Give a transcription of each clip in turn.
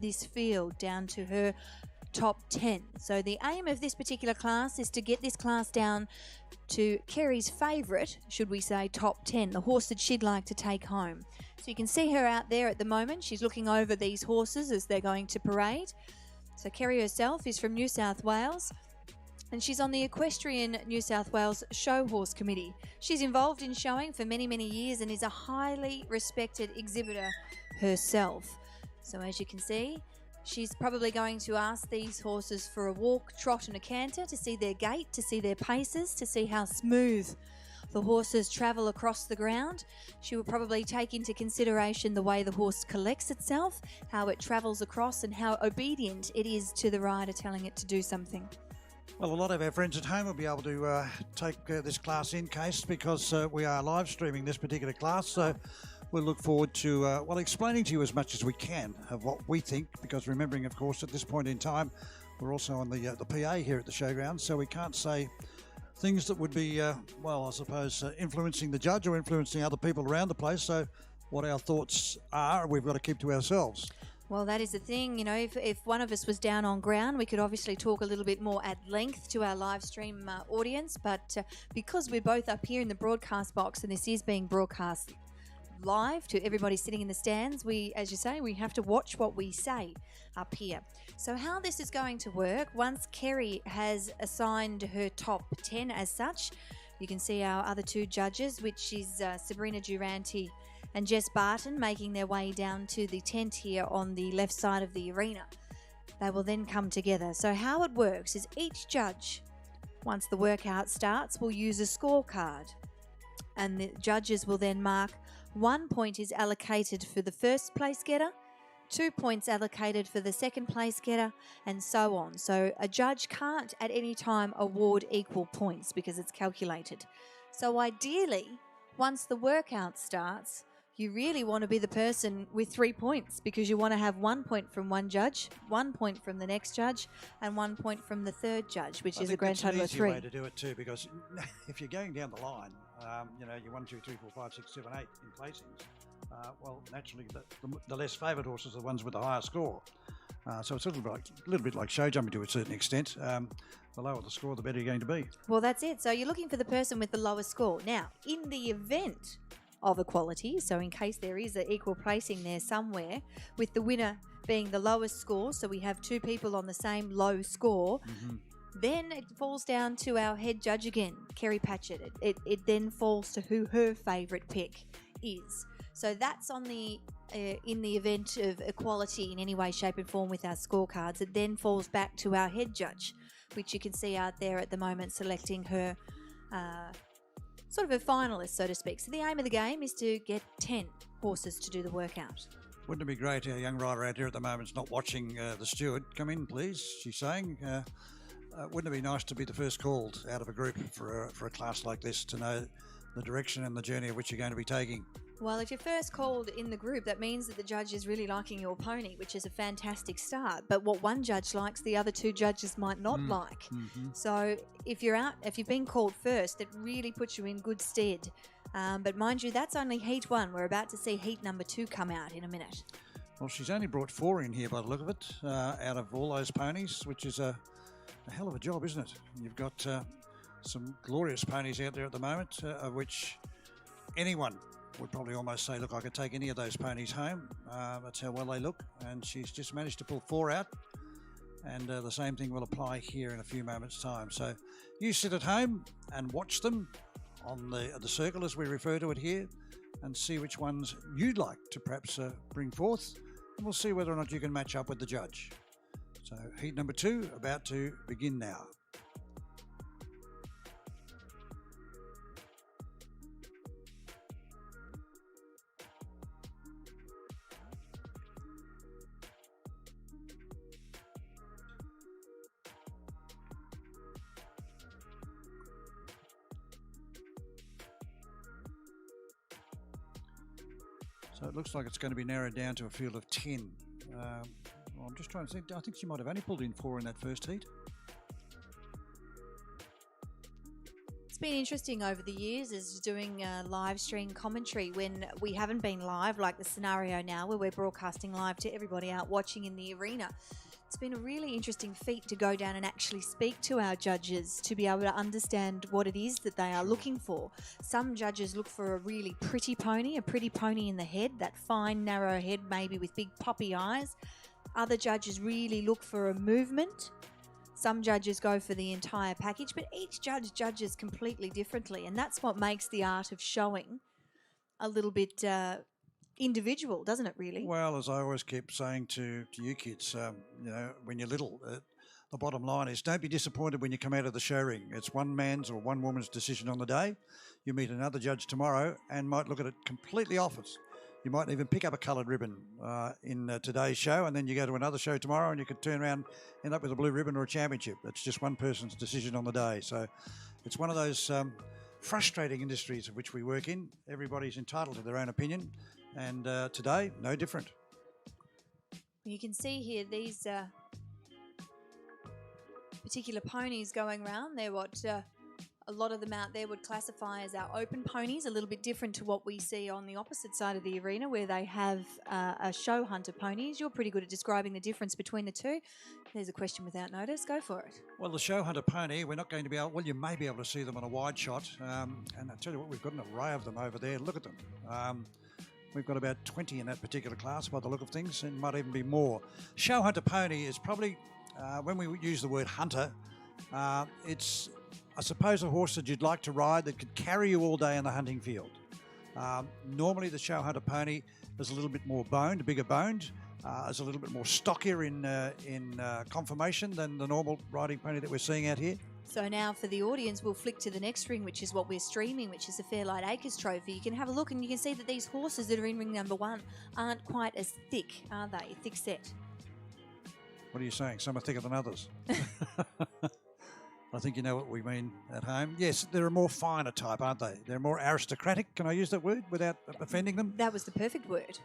this field down to her top 10. So the aim of this particular class is to get this class down to Kerry's favourite, should we say, top 10, the horse that she'd like to take home. So you can see her out there at the moment. She's looking over these horses as they're going to parade. So Kerry herself is from New South Wales, and she's on the Equestrian New South Wales Show Horse Committee. She's involved in showing for many, many years and is a highly respected exhibitor herself. So as you can see, she's probably going to ask these horses for a walk, trot and a canter to see their gait, to see their paces, to see how smooth the horses travel across the ground. She will probably take into consideration the way the horse collects itself, how it travels across and how obedient it is to the rider telling it to do something. Well, a lot of our friends at home will be able to take this class in case, because we are live streaming this particular class. So we'll look forward to, explaining to you as much as we can of what we think, because remembering, of course, at this point in time, we're also on the PA here at the showground, so we can't say things that would be, influencing the judge or influencing other people around the place. So what our thoughts are, we've got to keep to ourselves. Well, that is the thing. You know, if one of us was down on ground, we could obviously talk a little bit more at length to our live stream audience. But because we're both up here in the broadcast box and this is being broadcast live to everybody sitting in the stands, we, as you say, we have to watch what we say up here. So how this is going to work, once Kerry has assigned her top 10 as such, you can see our other two judges, which is Sabrina Durante and Jess Barton, making their way down to the tent here on the left side of the arena. They will then come together. So how it works is each judge, once the workout starts, will use a scorecard, and the judges will then mark 1 point is allocated for the first place getter, 2 points allocated for the second place getter, and so on. So a judge can't at any time award equal points because it's calculated. So ideally, once the workout starts, you really want to be the person with 3 points, because you want to have 1 point from one judge, 1 point from the next judge, and 1 point from the third judge, which is a grand total of 3. I think that's an easy way to do it too, because if you're going down the line, you're 1, 2, 3, 4, 5, 6, 7, 8 in placings. Naturally, the less favoured horses are the ones with the higher score. So it's a little bit like show jumping to a certain extent. The lower the score, the better you're going to be. Well, that's it. So you're looking for the person with the lowest score. Now, in the event of equality, so in case there is an equal placing there somewhere, with the winner being the lowest score, so we have two people on the same low score, then it falls down to our head judge again, Kerry Patchett. It then falls to who her favourite pick is. So that's on the in the event of equality in any way, shape and form with our scorecards. It then falls back to our head judge, which you can see out there at the moment selecting her sort of a finalist, so to speak. So the aim of the game is to get 10 horses to do the workout. Wouldn't it be great, our young rider out here at the moment's not watching the steward. Come in, please, she's saying. Wouldn't it be nice to be the first called out of a group for a class like this, to know the direction and the journey of which you're going to be taking? Well, if you're first called in the group, that means that the judge is really liking your pony, which is a fantastic start. But what one judge likes, the other two judges might not like. So if you've been called first, it really puts you in good stead. But mind you, that's only heat 1. We're about to see heat number 2 come out in a minute. Well, she's only brought 4 in here by the look of it, out of all those ponies, which is a hell of a job, isn't it? You've got some glorious ponies out there at the moment, of which anyone would probably almost say, look, I could take any of those ponies home. That's how well they look. And she's just managed to pull 4 out. And the same thing will apply here in a few moments' time. So you sit at home and watch them on the circle, as we refer to it here, and see which ones you'd like to perhaps bring forth. And we'll see whether or not you can match up with the judge. So heat number 2 about to begin now. So it looks like it's going to be narrowed down to a field of 10. I'm just trying to think. I think she might have only pulled in 4 in that first heat. It's been interesting over the years is doing live stream commentary when we haven't been live, like the scenario now where we're broadcasting live to everybody out watching in the arena. It's been a really interesting feat to go down and actually speak to our judges to be able to understand what it is that they are looking for. Some judges look for a really pretty pony in the head, that fine, narrow head maybe with big poppy eyes. Other judges really look for a movement. Some judges go for the entire package, but each judge judges completely differently, and that's what makes the art of showing a little bit individual, doesn't it, really? Well, as I always keep saying to you kids, when you're little, the bottom line is don't be disappointed when you come out of the show ring. It's one man's or one woman's decision on the day. You meet another judge tomorrow and might look at it completely opposite. You might even pick up a coloured ribbon in today's show, and then you go to another show tomorrow and you could turn around, end up with a blue ribbon or a championship. It's just one person's decision on the day. So it's one of those frustrating industries of which we work in. Everybody's entitled to their own opinion, and today, no different. You can see here these particular ponies going around. They're what a lot of them out there would classify as our open ponies, a little bit different to what we see on the opposite side of the arena where they have a show hunter ponies. You're pretty good at describing the difference between the two. There's a question without notice. Go for it. Well, the show hunter pony, we're not going to be able, well, you may be able to see them on a wide shot. And I tell you what, we've got an array of them over there. Look at them. We've got about 20 in that particular class by the look of things, and might even be more. Show hunter pony is probably, when we use the word hunter, it's, I suppose, a horse that you'd like to ride that could carry you all day in the hunting field. Normally the show hunter pony is a little bit more boned, bigger boned, is a little bit more stockier in conformation than the normal riding pony that we're seeing out here. So now for the audience, we'll flick to the next ring, which is what we're streaming, which is the Fairlight Acres trophy. You can have a look and you can see that these horses that are in ring number 1 aren't quite as thick, are they? Thick set. What are you saying? Some are thicker than others. I think you know what we mean at home. Yes, they're a more finer type, aren't they? They're more aristocratic. Can I use that word without offending them? That was the perfect word.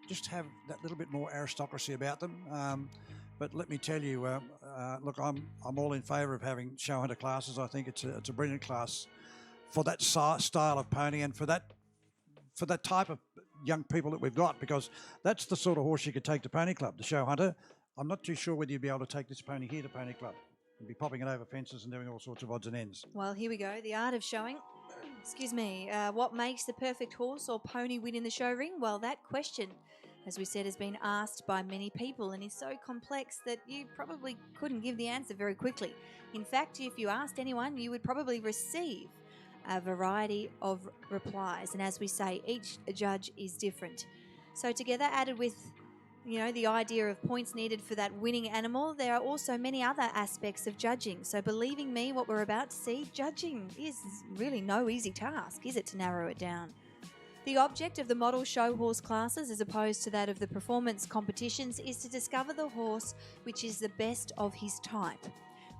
Just have that little bit more aristocracy about them. But let me tell you, look, I'm all in favour of having show hunter classes. I think it's a brilliant class for that style of pony and for that type of young people that we've got, because that's the sort of horse you could take to Pony Club, the show hunter. I'm not too sure whether you'd be able to take this pony here to Pony Club. You'd be popping it over fences and doing all sorts of odds and ends. Well, here we go. The art of showing. Excuse me. What makes the perfect horse or pony win in the show ring? Well, that question, as we said, has been asked by many people and is so complex that you probably couldn't give the answer very quickly. In fact, if you asked anyone, you would probably receive a variety of replies. And as we say, each judge is different. So together, added with the idea of points needed for that winning animal, there are also many other aspects of judging. So believing me, what we're about to see, judging is really no easy task, is it, to narrow it down? The object of the model show horse classes, as opposed to that of the performance competitions, is to discover the horse which is the best of his type.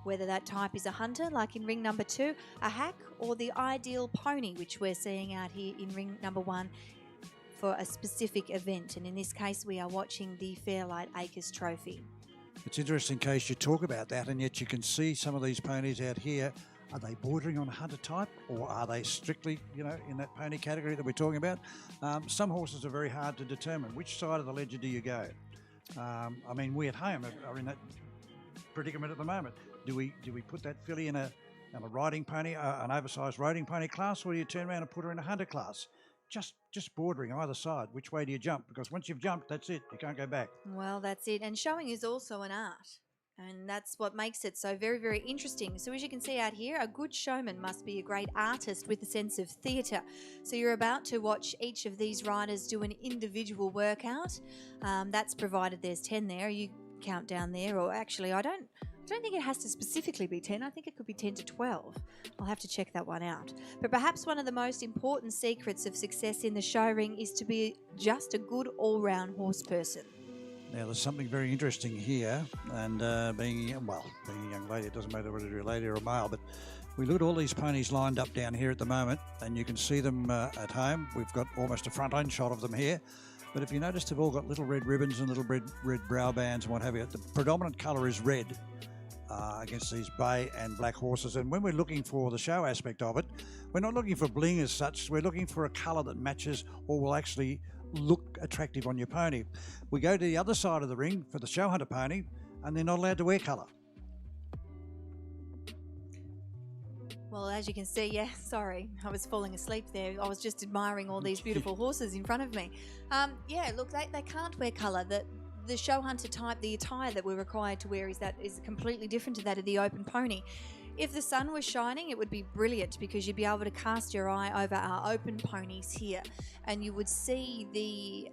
Whether that type is a hunter, like in ring number 2, a hack, or the ideal pony, which we're seeing out here in ring number 1, for a specific event, and in this case we are watching the Fairlight Acres trophy. It's interesting, Case, you talk about that, and yet you can see some of these ponies out here. Are they bordering on hunter type, or are they strictly, in that pony category that we're talking about? Some horses are very hard to determine. Which side of the ledger do you go? We at home are in that predicament at the moment. Do we put that filly in a riding pony, an oversized riding pony class, or do you turn around and put her in a hunter class? Just bordering either side. Which way do you jump? Because once you've jumped, that's it. You can't go back. Well, that's it. And showing is also an art. And that's what makes it so very, very interesting. So as you can see out here, a good showman must be a great artist with a sense of theatre. So you're about to watch each of these riders do an individual workout. That's provided there's 10 there. You count down there, or actually I don't think it has to specifically be 10. I think it could be 10 to 12. I'll have to check that one out. But perhaps one of the most important secrets of success in the show ring is to be just a good all-round horse person. Now, there's something very interesting here, and being a young lady, it doesn't matter whether you're a lady or a male, but we look at all these ponies lined up down here at the moment, and you can see them at home. We've got almost a front-end shot of them here. But if you notice, they've all got little red ribbons and little red brow bands and what have you. The predominant colour is red. against these bay and black horses. And when we're looking for the show aspect of it, we're not looking for bling as such. We're looking for a colour that matches or will actually look attractive on your pony. We go to the other side of the ring for the show hunter pony, and they're not allowed to wear colour. Well, as you can see, yeah, sorry, I was falling asleep there. I was just admiring all these beautiful horses in front of me. Yeah, look, they can't wear colour. The show hunter type, the attire that we're required to wear is completely different to that of the open pony. If the sun was shining, it would be brilliant because you'd be able to cast your eye over our open ponies here and you would see the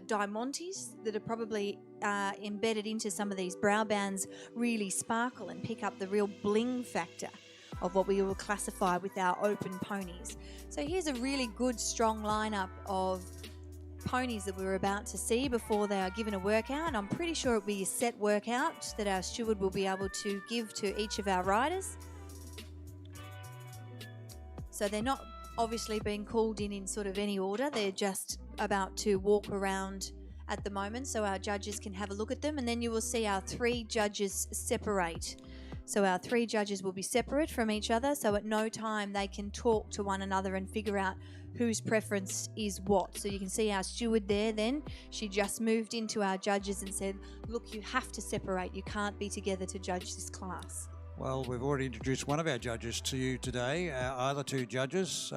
diamantes that are probably embedded into some of these brow bands really sparkle and pick up the real bling factor of what we will classify with our open ponies. So here's a really good, strong lineup of ponies that we're about to see before they are given a workout. I'm pretty sure it'll be a set workout that our steward will be able to give to each of our riders. So they're not obviously being called in sort of any order. They're just about to walk around at the moment so our judges can have a look at them, and then you will see our 3 judges separate. So our 3 judges will be separate from each other, so at no time they can talk to one another and figure out whose preference is what. So you can see our steward there then. She just moved into our judges and said, look, you have to separate. You can't be together to judge this class. Well, we've already introduced one of our judges to you today. Our other 2 judges,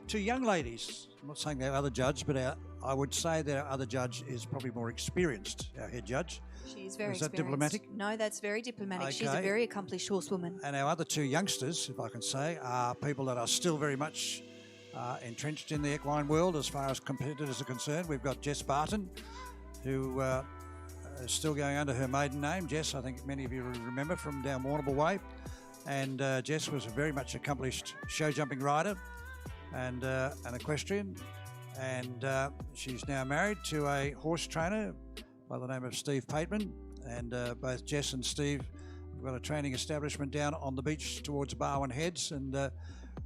2 young ladies. I'm not saying they're other judge, but I would say that our other judge is probably more experienced, our head judge. She is very experienced. Is that diplomatic? No, that's very diplomatic. Okay. She's a very accomplished horsewoman. And our other 2 youngsters, if I can say, are people that are still very much entrenched in the equine world as far as competitors are concerned. We've got Jess Barton, who is still going under her maiden name. Jess, I think many of you remember from down Warrnambool Way. And Jess was a very much accomplished show jumping rider and an equestrian. And she's now married to a horse trainer by the name of Steve Pateman, and both Jess and Steve have got a training establishment down on the beach towards Barwon Heads, and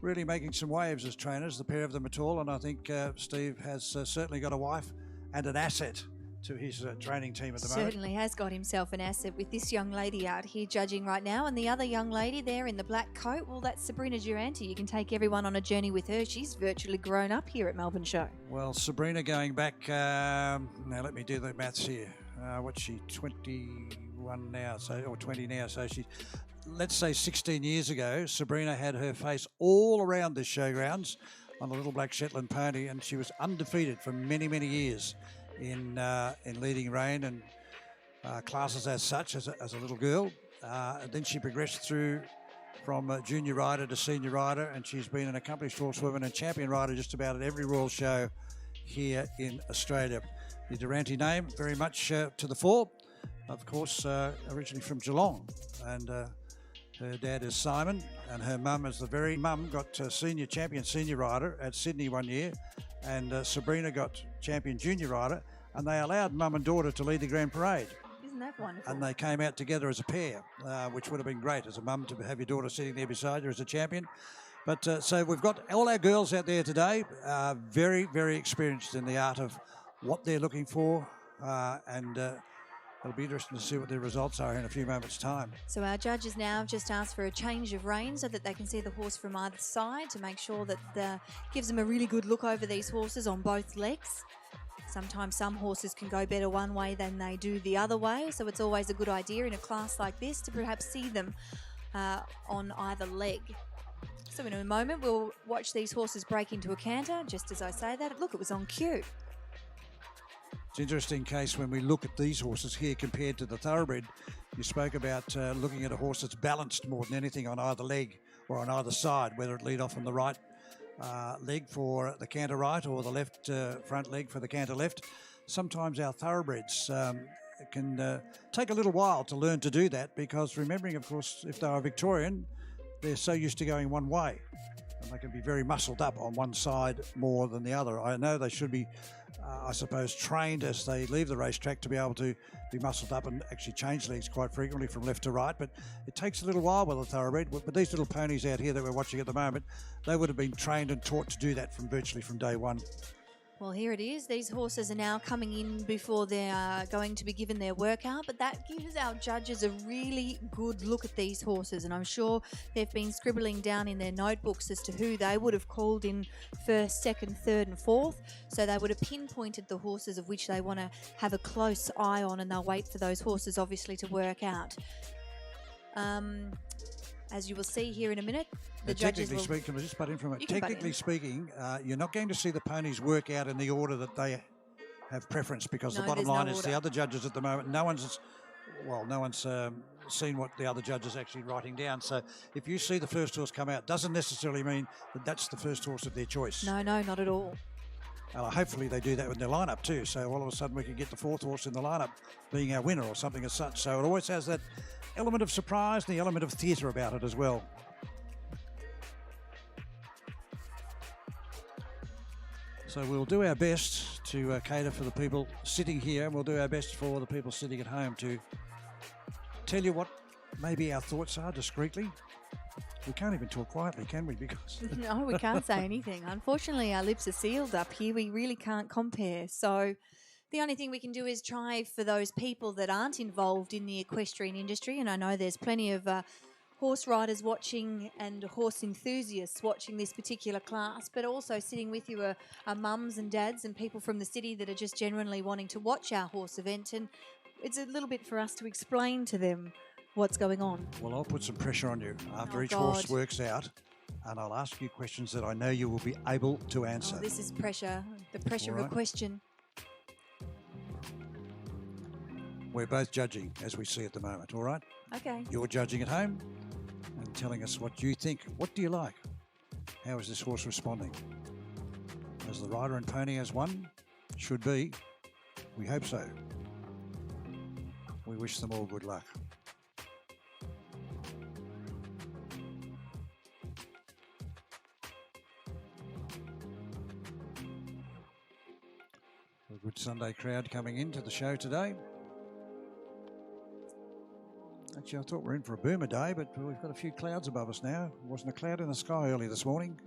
really making some waves as trainers, the pair of them at all. And I think Steve has certainly got a wife and an asset to his training team at the moment. Certainly has got himself an asset with this young lady out here judging right now, and the other young lady there in the black coat, well, that's Sabrina Durante. You can take everyone on a journey with her. She's virtually grown up here at Melbourne Show. Well, Sabrina going back, now let me do the maths here. What's she, 21 now, or 20 now, so she's, let's say 16 years ago, Sabrina had her face all around this showgrounds on a little black Shetland pony, and she was undefeated for many, many years in leading rein and classes as such as a little girl. And then she progressed through from junior rider to senior rider, and she's been an accomplished horsewoman and champion rider just about at every royal show here in Australia. The Durante name very much to the fore, of course, originally from Geelong, and her dad is Simon, and her mum is the very mum got senior champion senior rider at Sydney one year, and Sabrina got champion junior rider, and they allowed mum and daughter to lead the grand parade. Isn't that wonderful? And they came out together as a pair, which would have been great as a mum to have your daughter sitting there beside you as a champion. But so we've got all our girls out there today, very, very experienced in the art of what they're looking for, and it'll be interesting to see what their results are in a few moments' time. So our judges now have just asked for a change of rein so that they can see the horse from either side to make sure that gives them a really good look over these horses on both legs. Sometimes some horses can go better one way than they do the other way, so it's always a good idea in a class like this to perhaps see them on either leg. So in a moment we'll watch these horses break into a canter. Just as I say that, look, it was on cue. It's an interesting case when we look at these horses here compared to the thoroughbred. You spoke about looking at a horse that's balanced more than anything on either leg or on either side, whether it lead off on the right leg for the canter right or the left front leg for the canter left. Sometimes our thoroughbreds can take a little while to learn to do that, because remembering, of course, if they are Victorian, they're so used to going one way, and they can be very muscled up on one side more than the other. I know they should be, I suppose, trained as they leave the racetrack to be able to be muscled up and actually change legs quite frequently from left to right, but it takes a little while with a thoroughbred. But these little ponies out here that we're watching at the moment, they would have been trained and taught to do that virtually from day one. Well, here it is. These horses are now coming in before they are going to be given their workout, but that gives our judges a really good look at these horses, and I'm sure they've been scribbling down in their notebooks as to who they would have called in first, second, third and fourth, so they would have pinpointed the horses of which they want to have a close eye on, and they'll wait for those horses obviously to work out. As you will see here in a minute, the judges will... Can I just butt in from it? Technically speaking, you're not going to see the ponies work out in the order that they have preference, because the bottom line is the other judges at the moment, no one's seen what the other judges are actually writing down. So if you see the first horse come out, doesn't necessarily mean that that's the first horse of their choice. No, not at all. Hopefully they do that with their lineup too. So all of a sudden we can get the fourth horse in the lineup being our winner or something as such. So it always has that element of surprise and the element of theatre about it as well. So we'll do our best to cater for the people sitting here, and we'll do our best for the people sitting at home to tell you what maybe our thoughts are discreetly. We can't even talk quietly, can we? Because no, we can't say anything. Unfortunately, our lips are sealed up here. We really can't compare. So the only thing we can do is try for those people that aren't involved in the equestrian industry, and I know there's plenty of horse riders watching and horse enthusiasts watching this particular class, but also sitting with you are mums and dads and people from the city that are just genuinely wanting to watch our horse event, and it's a little bit for us to explain to them what's going on. Well, I'll put some pressure on you after each horse works out, and I'll ask you questions that I know you will be able to answer. Oh, this is pressure, the pressure of a question. We're both judging as we see at the moment, all right? Okay. You're judging at home and telling us what you think. What do you like? How is this horse responding? As the rider and pony has won? Should be. We hope so. We wish them all good luck. A good Sunday crowd coming into the show today. Actually, I thought we were in for a boomer day, but we've got a few clouds above us now. There wasn't a cloud in the sky early this morning.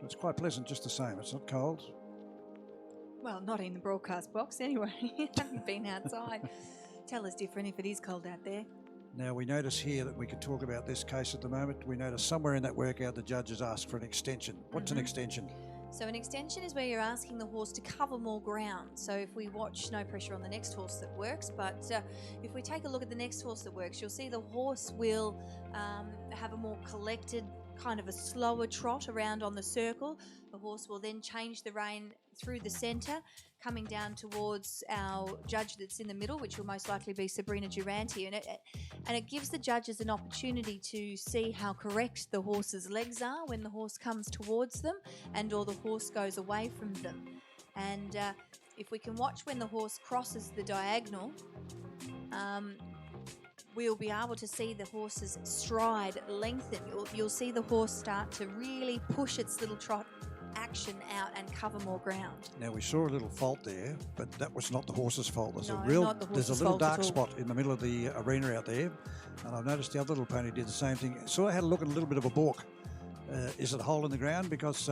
It's quite pleasant just the same. It's not cold. Well, not in the broadcast box anyway. Haven't been outside. Tell us different if it is cold out there. Now, we notice here that we can talk about this case at the moment. We notice somewhere in that workout the judges asked for an extension. What's an extension? So an extension is where you're asking the horse to cover more ground. So if we watch, no pressure on the next horse that works, but if we take a look at the next horse that works, you'll see the horse will have a more collected, kind of a slower trot around on the circle. The horse will then change the rein through the centre, coming down towards our judge that's in the middle, which will most likely be Sabrina Durante, and it gives the judges an opportunity to see how correct the horse's legs are when the horse comes towards them and or the horse goes away from them. And if we can watch when the horse crosses the diagonal, we'll be able to see the horse's stride lengthen. You'll see the horse start to really push its little trot action out and cover more ground. Now, we saw a little fault there, but that was not the horse's fault. There's there's a little dark spot in the middle of the arena out there, and I've noticed the other little pony did the same thing. So I had a look at a little bit of a balk. Is it a hole in the ground? Because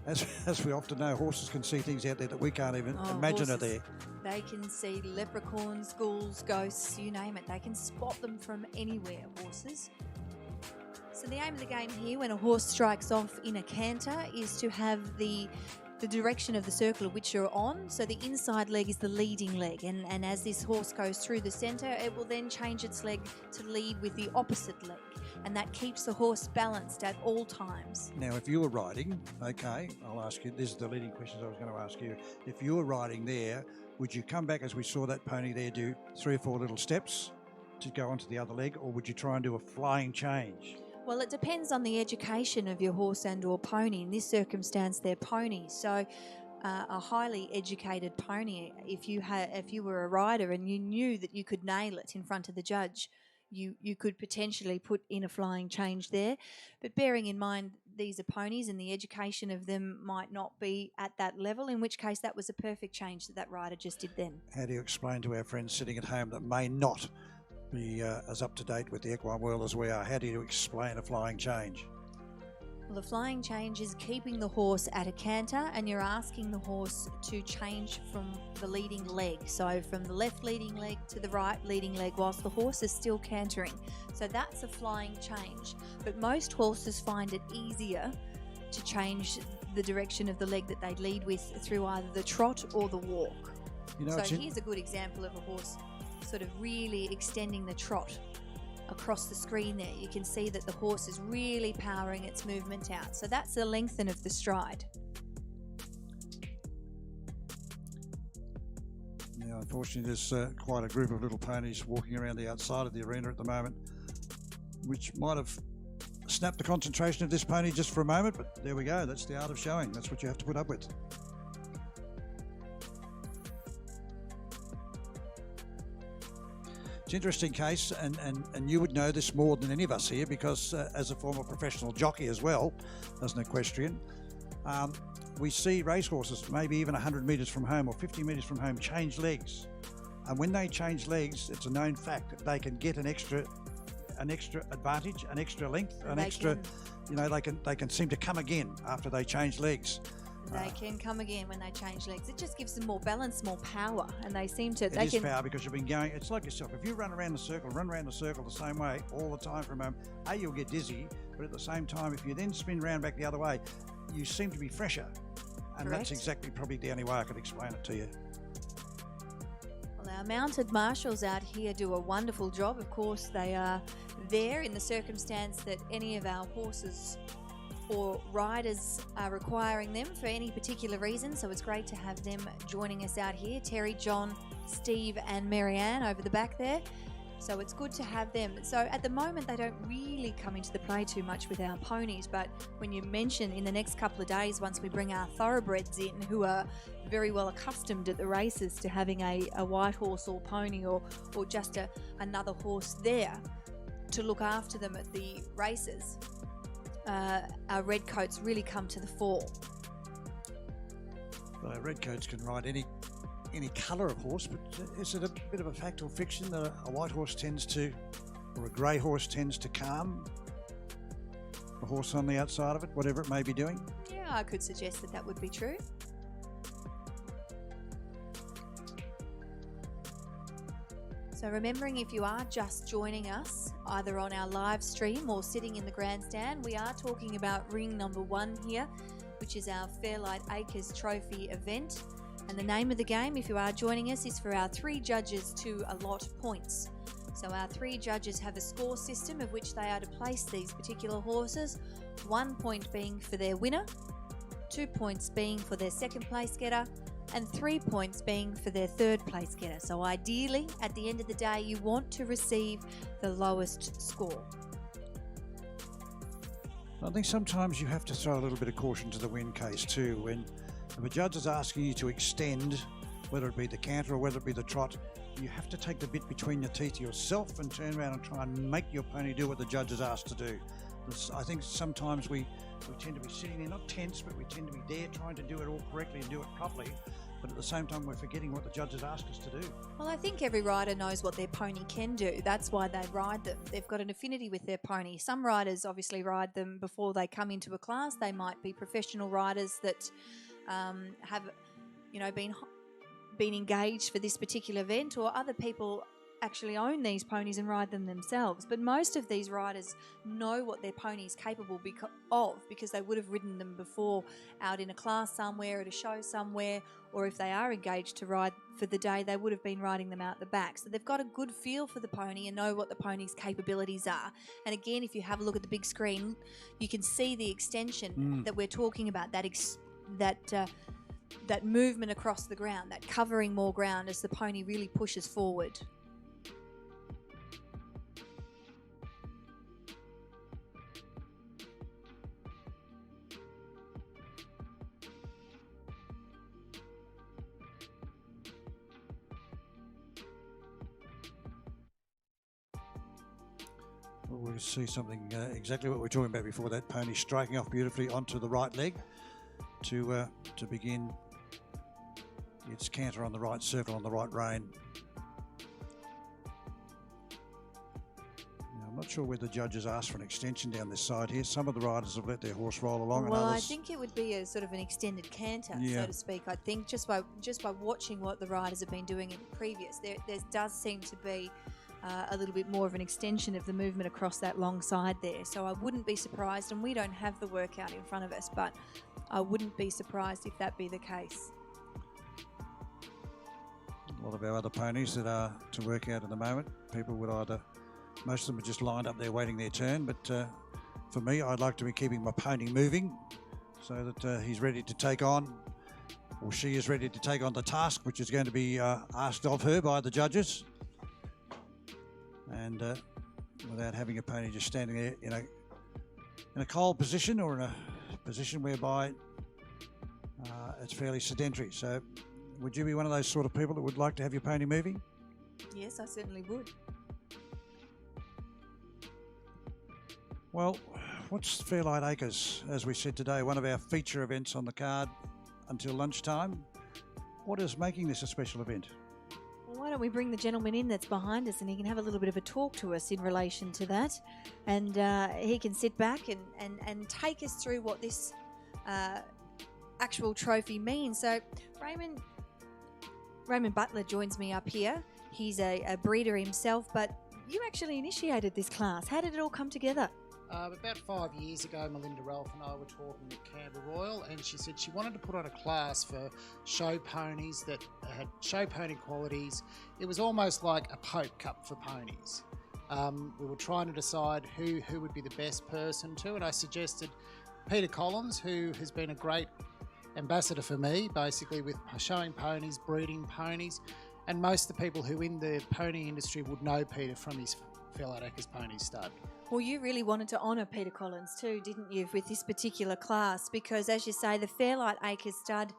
as we often know, horses can see things out there that we can't even imagine are there. They can see leprechauns, ghouls, ghosts, you name it. They can spot them from anywhere, horses. So the aim of the game here, when a horse strikes off in a canter, is to have the direction of the circle of which you're on. So the inside leg is the leading leg, and as this horse goes through the centre, it will then change its leg to lead with the opposite leg, and that keeps the horse balanced at all times. Now, if you were riding, okay, I'll ask you, this is the leading questions I was going to ask you. If you were riding there, would you come back, as we saw that pony there do 3 or 4 little steps to go onto the other leg, or would you try and do a flying change? Well, it depends on the education of your horse and or pony. In this circumstance, they're ponies. So a highly educated pony, if you were a rider and you knew that you could nail it in front of the judge, you could potentially put in a flying change there. But bearing in mind these are ponies and the education of them might not be at that level, in which case that was a perfect change that rider just did then. How do you explain to our friends sitting at home that may not be as up to date with the equine world as we are? How do you explain a flying change? Well, the flying change is keeping the horse at a canter, and you're asking the horse to change from the leading leg. So from the left leading leg to the right leading leg whilst the horse is still cantering. So that's a flying change. But most horses find it easier to change the direction of the leg that they lead with through either the trot or the walk. So here's a good example of a horse sort of really extending the trot across the screen there. You can see that the horse is really powering its movement out. So that's the lengthen of the stride. Now, unfortunately, there's quite a group of little ponies walking around the outside of the arena at the moment, which might have snapped the concentration of this pony just for a moment, but there we go. That's the art of showing. That's what you have to put up with. It's an interesting case, and you would know this more than any of us here because as a former professional jockey as well, as an equestrian, we see racehorses maybe even 100 metres from home or 50 metres from home change legs. And when they change legs, it's a known fact that they can get an extra advantage, an extra length, they can seem to come again after they change legs. They can come again when they change legs. It just gives them more balance, more power, and they seem to. It is power because you've been going. It's like yourself. If you run around the circle the same way all the time from home, you'll get dizzy. But at the same time, if you then spin round back the other way, you seem to be fresher. And Correct. That's exactly probably the only way I could explain it to you. Well, our mounted marshals out here do a wonderful job. Of course, they are there in the circumstance that any of our horses or riders are requiring them for any particular reason. So it's great to have them joining us out here. Terry, John, Steve and Marianne over the back there. So it's good to have them. So at the moment, they don't really come into the play too much with our ponies. But when you mention in the next couple of days, once we bring our thoroughbreds in, who are very well accustomed at the races to having a white horse or pony or just another horse there to look after them at the races, our redcoats really come to the fore. Well, our redcoats can ride any colour of horse, but is it a bit of a fact or fiction that a white horse tends to, or a grey horse tends to calm the horse on the outside of it, whatever it may be doing? Yeah, I could suggest that would be true. So remembering, if you are just joining us, either on our live stream or sitting in the grandstand, we are talking about ring number 1 here, which is our Fairlight Acres Trophy event. And the name of the game, if you are joining us, is for our 3 judges to allot points. So our 3 judges have a score system of which they are to place these particular horses, 1 point being for their winner, 2 points being for their second place getter, and 3 points being for their third place getter. So ideally, at the end of the day, you want to receive the lowest score. I think sometimes you have to throw a little bit of caution to the wind case too. When if a judge is asking you to extend, whether it be the canter or whether it be the trot, you have to take the bit between your teeth yourself and turn around and try and make your pony do what the judge is asked to do. I think sometimes we tend to be sitting there, not tense, but we tend to be there trying to do it all correctly and do it properly. But at the same time, we're forgetting what the judges ask us to do. Well, I think every rider knows what their pony can do. That's why they ride them. They've got an affinity with their pony. Some riders obviously ride them before they come into a class. They might be professional riders that have, been engaged for this particular event, or other people actually own these ponies and ride them themselves. But most of these riders know what their pony is capable of because they would have ridden them before out in a class somewhere, at a show somewhere, or if they are engaged to ride for the day, they would have been riding them out the back. So they've got a good feel for the pony and know what the pony's capabilities are. And again, if you have a look at the big screen, you can see the extension that we're talking about, that movement across the ground, that covering more ground as the pony really pushes forward. Well, we'll see something exactly what we were talking about before, that pony striking off beautifully onto the right leg to begin its canter on the right circle on the right rein. Now, not sure whether the judges asked for an extension down this side here. Some of the riders have let their horse roll along. Well, and I others, think it would be a sort of an extended canter, Yeah. so to speak. I think just by watching what the riders have been doing in previous, there does seem to be a little bit more of an extension of the movement across that long side there. So I wouldn't be surprised, and we don't have the workout in front of us, but I wouldn't be surprised if that be the case. a lot of our other ponies that are to work out at the moment, people would either, most of them are just lined up there waiting their turn, but for me, I'd like to be keeping my pony moving so that he's ready to take on, or she is ready to take on the task which is going to be asked of her by the judges. And without having a pony just standing there in a cold position, or in a position whereby it's fairly sedentary. So would you be one of those sort of people that would like to have your pony moving? Yes, I certainly would. Well, what's Fairlight Acres, as we said today, one of our feature events on the card until lunchtime. What is making this a special event? Well, why don't we bring the gentleman in that's behind us, and he can have a little bit of a talk to us in relation to that, and he can sit back and take us through what this actual trophy means. So Raymond Butler joins me up here. He's a breeder himself, but you actually initiated this class. How did it all come together? About 5 years ago, Melinda Ralph and I were talking at Canberra Royal, and she said she wanted to put on a class for show ponies that had show pony qualities. It was almost like a Pope Cup for ponies. We were trying to decide who would be the best person to, and I suggested Peter Collins, who has been a great ambassador for me, basically with showing ponies, breeding ponies, and most of the people who in the pony industry would know Peter from his Fairlight Acres Pony Stud. Well, you really wanted to honour Peter Collins too, didn't you, with this particular class? Because, as you say, the Fairlight Acres Stud,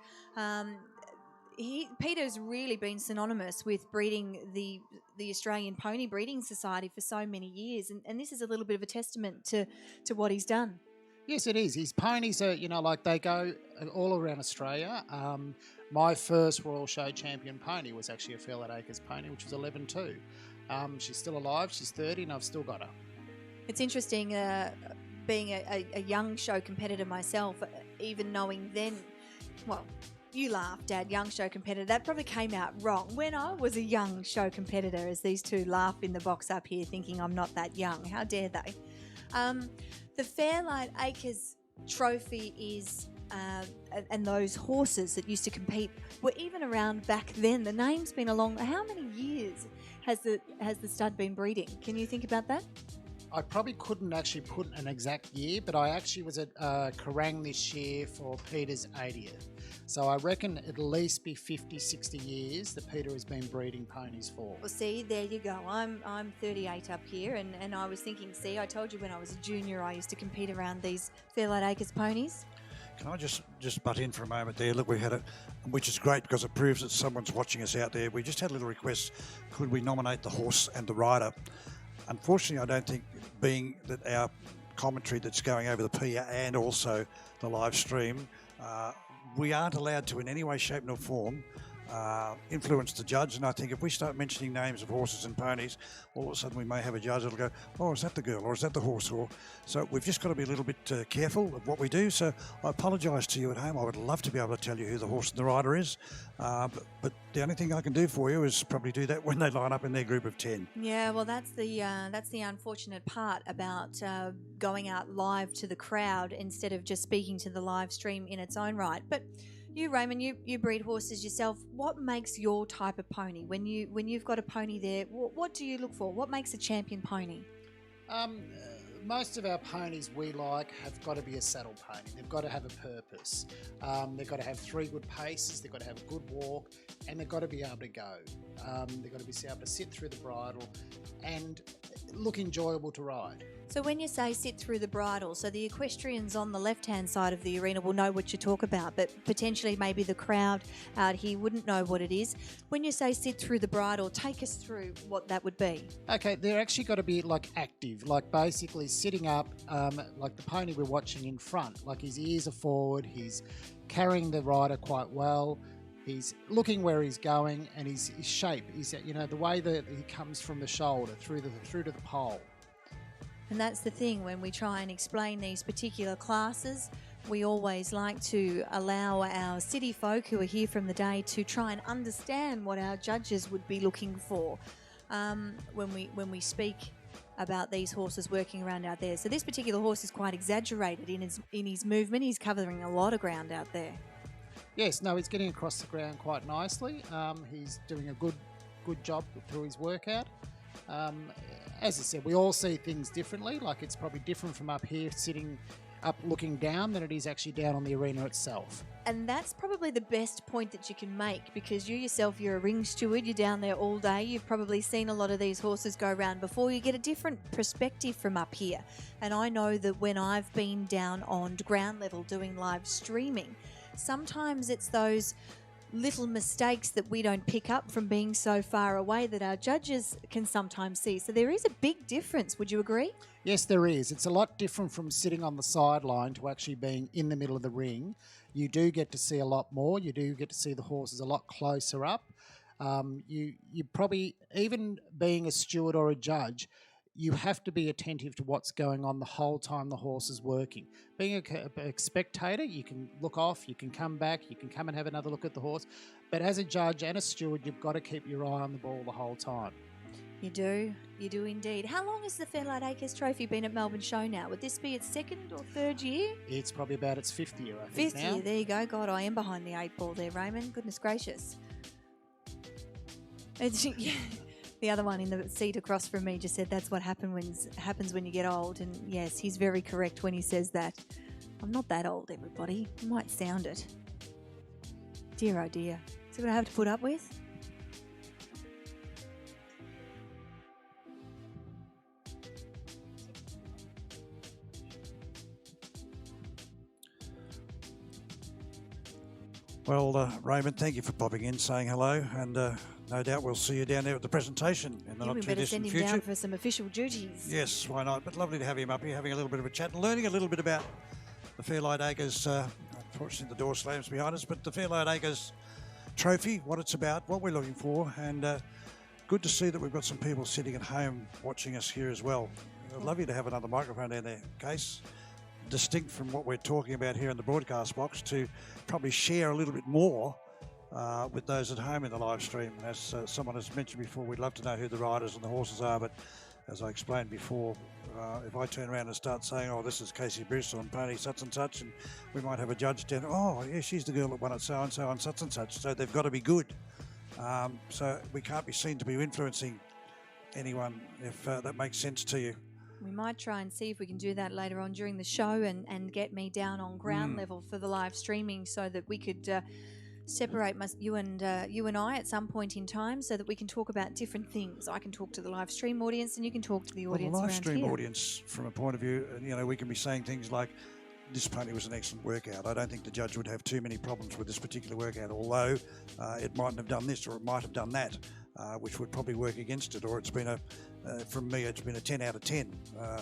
Peter's really been synonymous with breeding the Australian Pony Breeding Society for so many years, and this is a little bit of a testament to what he's done. Yes, it is. His ponies are, like they go all around Australia. My first Royal Show champion pony was actually a Fairlight Acres pony, which was 11-2. She's still alive. She's 30, and I've still got her. It's interesting, being a young show competitor myself, even knowing then, well, you laugh, Dad, young show competitor. That probably came out wrong. When I was a young show competitor, as these two laugh in the box up here, thinking I'm not that young. How dare they? The Fairlight Acres trophy is, and those horses that used to compete were even around back then. The name's been along. How many years has the stud been breeding? Can you think about that? I probably couldn't actually put an exact year, but I actually was at Kerrang this year for Peter's 80th. So I reckon at least be 50, 60 years that Peter has been breeding ponies for. Well, see, there you go. I'm 38 up here, and I was thinking, see, I told you when I was a junior I used to compete around these Fairlight Acres ponies. Can I just butt in for a moment there? Look, we had it, which is great because it proves that someone's watching us out there. We just had a little request. Could we nominate the horse and the rider? Unfortunately, I don't think, being that our commentary that's going over the PIA and also the live stream, we aren't allowed to in any way, shape nor form influence the judge. And I think if we start mentioning names of horses and ponies, all of a sudden we may have a judge that'll go, oh, is that the girl or is that the horse? So we've just got to be a little bit careful of what we do. So I apologise to you at home. I would love to be able to tell you who the horse and the rider is. But the only thing I can do for you is probably do that when they line up in their group of 10. Yeah, well, that's the unfortunate part about going out live to the crowd instead of just speaking to the live stream in its own right. But you, Raymond, you breed horses yourself. What makes your type of pony? When you've got a pony there, what do you look for? What makes a champion pony? Most of our ponies we like have got to be a saddle pony. They've got to have a purpose. They've got to have 3 good paces. They've got to have a good walk, and they've got to be able to go. They've got to be able to sit through the bridle and look enjoyable to ride. So when you say sit through the bridle, so the equestrians on the left-hand side of the arena will know what you talk about, but potentially maybe the crowd out here wouldn't know what it is. When you say sit through the bridle, take us through what that would be. Okay, they're actually got to be like active, like basically sitting up, like the pony we're watching in front, like his ears are forward, he's carrying the rider quite well. He's looking where he's going, and his shape is, the way that he comes from the shoulder through to the pole. And that's the thing, when we try and explain these particular classes, we always like to allow our city folk who are here from the day to try and understand what our judges would be looking for when we speak about these horses working around out there. So this particular horse is quite exaggerated in his movement. He's covering a lot of ground out there. Yes, no, he's getting across the ground quite nicely. He's doing a good job through his workout. As I said, we all see things differently. Like, it's probably different from up here, sitting up looking down, than it is actually down on the arena itself. And that's probably the best point that you can make, because you yourself, you're a ring steward, you're down there all day, you've probably seen a lot of these horses go around before. You get a different perspective from up here. And I know that when I've been down on ground level doing live streaming, sometimes it's those little mistakes that we don't pick up from being so far away that our judges can sometimes see. So there is a big difference. Would you agree? Yes, there is. It's a lot different from sitting on the sideline to actually being in the middle of the ring. You do get to see a lot more. You do get to see the horses a lot closer up. You probably, even being a steward or a judge, you have to be attentive to what's going on the whole time the horse is working. Being a spectator, you can look off, you can come back, you can come and have another look at the horse. But as a judge and a steward, you've got to keep your eye on the ball the whole time. You do indeed. How long has the Fairlight Acres Trophy been at Melbourne Show now? Would this be its second or third year? It's probably about its fifth year, I think. Fifth year, there you go. God, I am behind the 8 ball there, Raymond. Goodness gracious. The other one in the seat across from me just said that's what happens when you get old. And yes, he's very correct when he says that. I'm not that old, everybody. You might sound it. Dear, oh dear. See what I have to put up with? Well, Raymond, thank you for popping in, saying hello, and no doubt we'll see you down there at the presentation in the not we too better distant send him future. down for some official duties. Yes, why not? But lovely to have him up here, having a little bit of a chat and learning a little bit about the Fairlight Acres. Unfortunately, the door slams behind us, but the Fairlight Acres Trophy, what it's about, what we're looking for, and good to see that we've got some people sitting at home watching us here as well. I'd love you to have another microphone down there, Case, distinct from what we're talking about here in the broadcast box, to probably share a little bit more with those at home in the live stream. As someone has mentioned before, we'd love to know who the riders and the horses are, but as I explained before, if I turn around and start saying, oh, this is Casey Bruce on pony such and such, and we might have a judge down, oh, yeah, she's the girl that won at so-and-so on such and such, so they've got to be good. So we can't be seen to be influencing anyone, if that makes sense to you. We might try and see if we can do that later on during the show and get me down on ground level for the live streaming, so that we could separate you and I at some point in time, so that we can talk about different things. I can talk to the live stream audience and you can talk to the audience the live around stream here. audience, from a point of view, we can be saying things like, this pony was an excellent workout. I don't think the judge would have too many problems with this particular workout, although it mightn't have done this or it might have done that, which would probably work against it, or it's been from me, it's been a 10 out of 10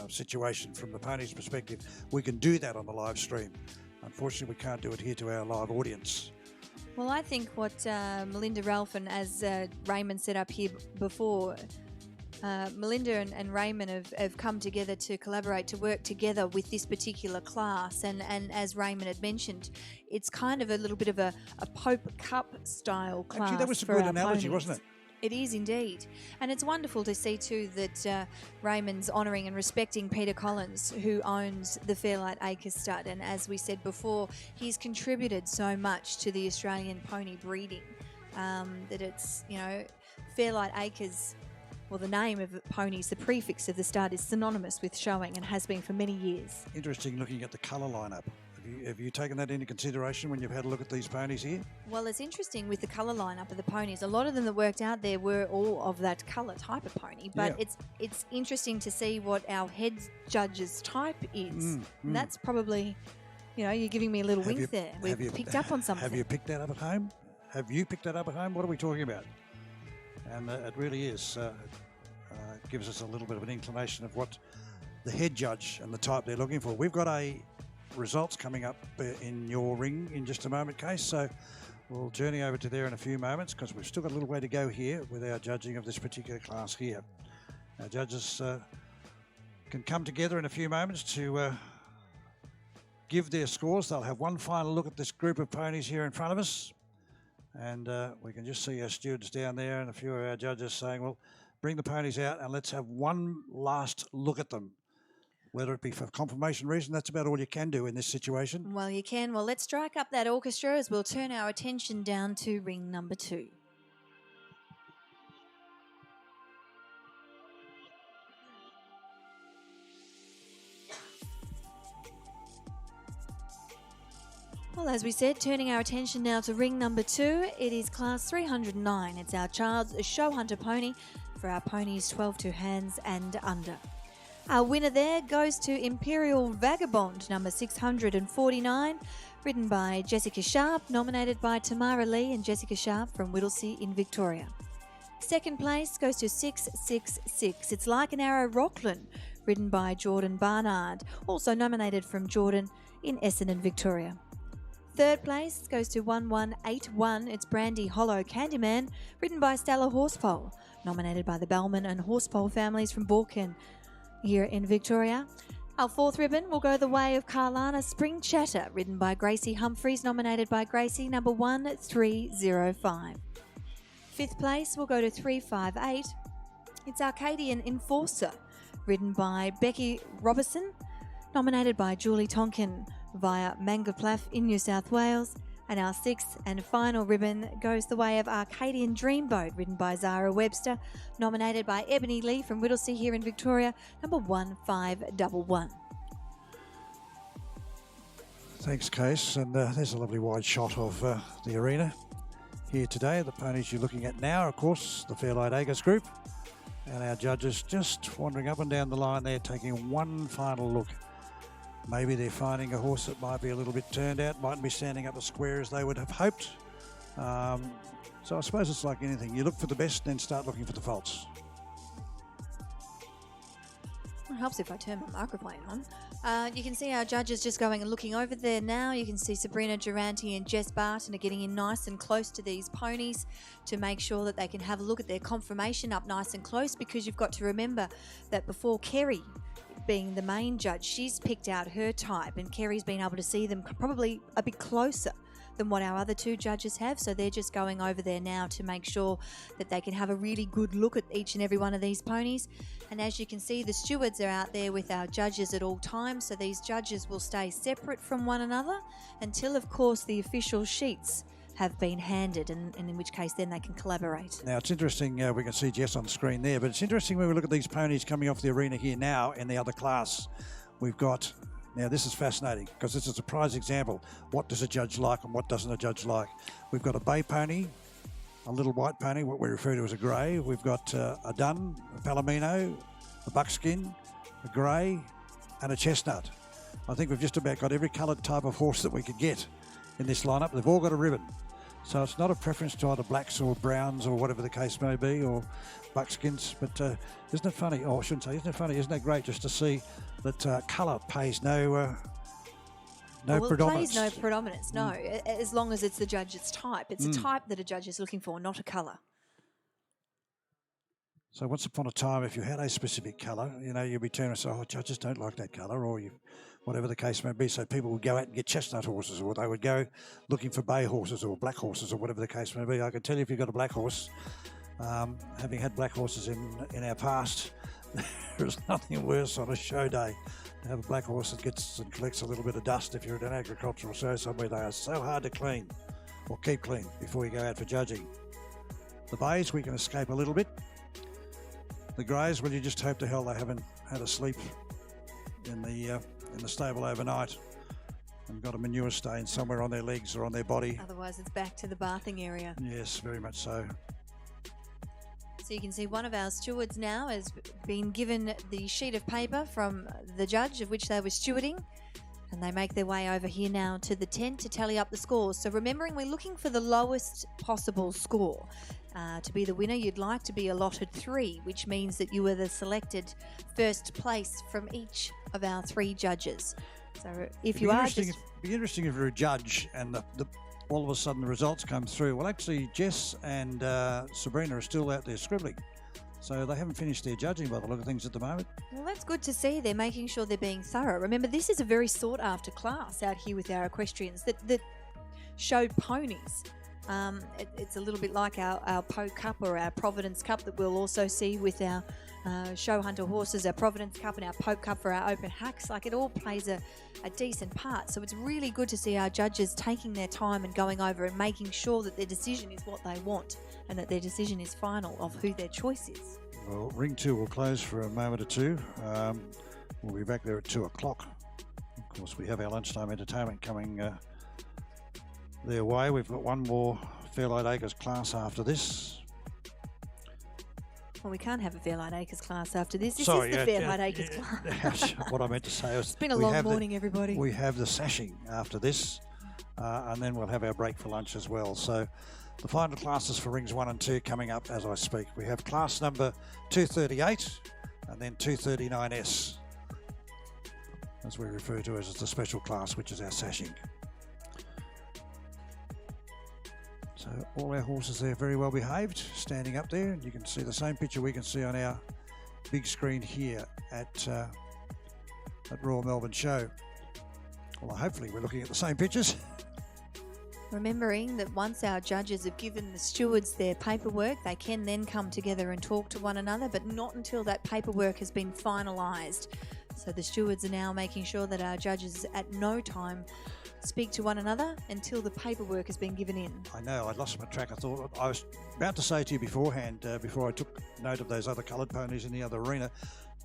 situation from the pony's perspective. We can do that on the live stream. Unfortunately, we can't do it here to our live audience. Well, I think what Melinda, Ralph, and as Raymond said up here before, Melinda and Raymond have come together to collaborate, to work together with this particular class. And as Raymond had mentioned, it's kind of a little bit of a Pope Cup style class. Actually, that was a for good our analogy, ponies. wasn't it? It is indeed. And it's wonderful to see too that Raymond's honouring and respecting Peter Collins, who owns the Fairlight Acres stud. And as we said before, he's contributed so much to the Australian pony breeding that it's, Fairlight Acres, well, the name of the ponies, the prefix of the stud is synonymous with showing and has been for many years. Interesting looking at the colour lineup. Have you taken that into consideration when you've had a look at these ponies here? Well, it's interesting with the colour lineup of the ponies. A lot of them that worked out there were all of that colour type of pony, but it's interesting to see what our head judge's type is. And that's probably, you're giving me a little wink there. We've picked up on something. Have you picked that up at home? Have you picked that up at home? What are we talking about? And it really is. Gives us a little bit of an inclination of what the head judge and the type they're looking for. We've got results coming up in your ring in just a moment, Case, so we'll journey over to there in a few moments, because we've still got a little way to go here with our judging of this particular class here. Our judges can come together in a few moments to give their scores. They'll have one final look at this group of ponies here in front of us. And we can just see our stewards down there and a few of our judges saying, well, bring the ponies out and let's have one last look at them. Whether it be for confirmation reason, that's about all you can do in this situation. Well, you can. Well, let's strike up that orchestra as we'll turn our attention down to ring number 2. Well, as we said, turning our attention now to ring number 2. It is class 309. It's our child's show hunter pony for our ponies 12 2 hands and under. Our winner there goes to Imperial Vagabond, number 649, ridden by Jessica Sharp, nominated by Tamara Lee and Jessica Sharp from Whittlesea in Victoria. Second place goes to 666. It's Like an Arrow Rockland, ridden by Jordan Barnard, also nominated from Jordan in Essendon, Victoria. Third place goes to 1181. It's Brandy Hollow Candyman, ridden by Stella Horsefole, nominated by the Bellman and Horsefole families from Balkan here in Victoria. Our fourth ribbon will go the way of Carlana Spring Chatter, ridden by Gracie Humphreys, nominated by Gracie, number 1305. Fifth place will go to 358. It's Arcadian Enforcer, ridden by Becky Robertson, nominated by Julie Tonkin via Mangaplaf in New South Wales. And our sixth and final ribbon goes the way of Arcadian Dreamboat, ridden by Zara Webster, nominated by Ebony Lee from Whittlesea here in Victoria, number 1511. Thanks, Case. And there's a lovely wide shot of the arena here today. The ponies you're looking at now, of course, the Fairlight Acres group. And our judges just wandering up and down the line there, taking one final look. Maybe they're finding a horse that might be a little bit turned out, mightn't be standing up as square as they would have hoped. So I suppose it's like anything. You look for the best, then start looking for the faults. It helps if I turn my microphone on. You can see our judges just going and looking over there now. You can see Sabrina Durante and Jess Barton are getting in nice and close to these ponies to make sure that they can have a look at their confirmation up nice and close, because you've got to remember that before Kerry, being the main judge, she's picked out her type, and Kerry's been able to see them probably a bit closer than what our other two judges have. So they're just going over there now to make sure that they can have a really good look at each and every one of these ponies. And as you can see, the stewards are out there with our judges at all times, so these judges will stay separate from one another until, of course, the official sheets have been handed, and in which case then they can collaborate. Now it's interesting, we can see Jess on screen there, but it's interesting when we look at these ponies coming off the arena here now in the other class. We've got, now this is fascinating because this is a prize example. What does a judge like and what doesn't a judge like? We've got a bay pony, a little white pony, what we refer to as a grey. We've got a dun, a palomino, a buckskin, a grey and a chestnut. I think we've just about got every coloured type of horse that we could get in this lineup. They've all got a ribbon. So it's not a preference to either blacks or browns or whatever the case may be, or buckskins. But isn't it funny? Oh, I shouldn't say, isn't it funny? Isn't it great just to see that colour pays no predominance? It plays no predominance, no. As long as it's the judge's type. It's a type that a judge is looking for, not a colour. So once upon a time, if you had a specific colour, you know, you'd be turning and say, oh, judges don't like that colour, or whatever the case may be. So people would go out and get chestnut horses, or they would go looking for bay horses or black horses or whatever the case may be. I can tell you, if you've got a black horse, having had black horses in our past, there is nothing worse on a show day to have a black horse that gets and collects a little bit of dust. If you're at an agricultural show somewhere, they are so hard to clean or keep clean before you go out for judging. The bays, we can escape a little bit. The greys, well, you just hope to hell they haven't had a sleep in the stable overnight and got a manure stain somewhere on their legs or on their body. Otherwise, it's back to the bathing area. Yes, very much so. So you can see one of our stewards now has been given the sheet of paper from the judge of which they were stewarding, and they make their way over here now to the tent to tally up the scores. So remembering, we're looking for the lowest possible score. To be the winner, you'd like to be allotted 3, which means that you were the selected first place from each of our 3 judges. So if you are it'd be interesting if you're a judge and all of a sudden the results come through. Well, actually, Jess and Sabrina are still out there scribbling. So they haven't finished their judging by the look of things at the moment. Well, that's good to see. They're making sure they're being thorough. Remember, this is a very sought-after class out here with our equestrians that show ponies. It's a little bit like our Poe Cup or our Providence Cup that we'll also see with our show hunter horses, our Providence Cup and our Pope Cup for our open hacks. Like, it all plays a decent part. So it's really good to see our judges taking their time and going over and making sure that their decision is what they want and that their decision is final of who their choice is. Well, Ring 2 will close for a moment or two. We'll be back there at 2 o'clock. Of course, we have our lunchtime entertainment coming their way. We've got one more Fairlight Acres class after this. Well, we can't have a Fairlight Acres class after this. This is the Fairlight Acres class. What I meant to say was... It's been a long morning, everybody. We have the sashing after this, and then we'll have our break for lunch as well. So the final classes for Rings 1 and 2 coming up as I speak. We have class number 238 and then 239S, as we refer to as the special class, which is our sashing. So all our horses there very well behaved, standing up there. You can see the same picture we can see on our big screen here at Royal Melbourne Show. Well, hopefully we're looking at the same pictures. Remembering that once our judges have given the stewards their paperwork, they can then come together and talk to one another, but not until that paperwork has been finalised. So the stewards are now making sure that our judges at no time speak to one another until the paperwork has been given in. I know, I lost my track. I thought I was about to say to you beforehand, before I took note of those other coloured ponies in the other arena,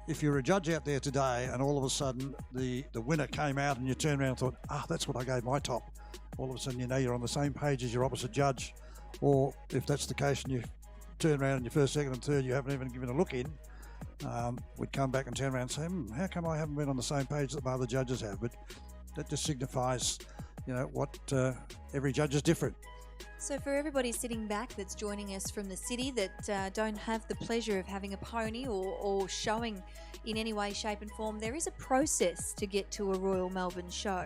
if you're a judge out there today and all of a sudden the winner came out and you turned around and thought, that's what I gave my top. All of a sudden you know you're on the same page as your opposite judge. Or if that's the case and you turn around and your first, second and third you haven't even given a look in, we'd come back and turn around and say, how come I haven't been on the same page that my other judges have? But that just signifies, what every judge is different. So for everybody sitting back that's joining us from the city that don't have the pleasure of having a pony or showing in any way, shape and form, there is a process to get to a Royal Melbourne show.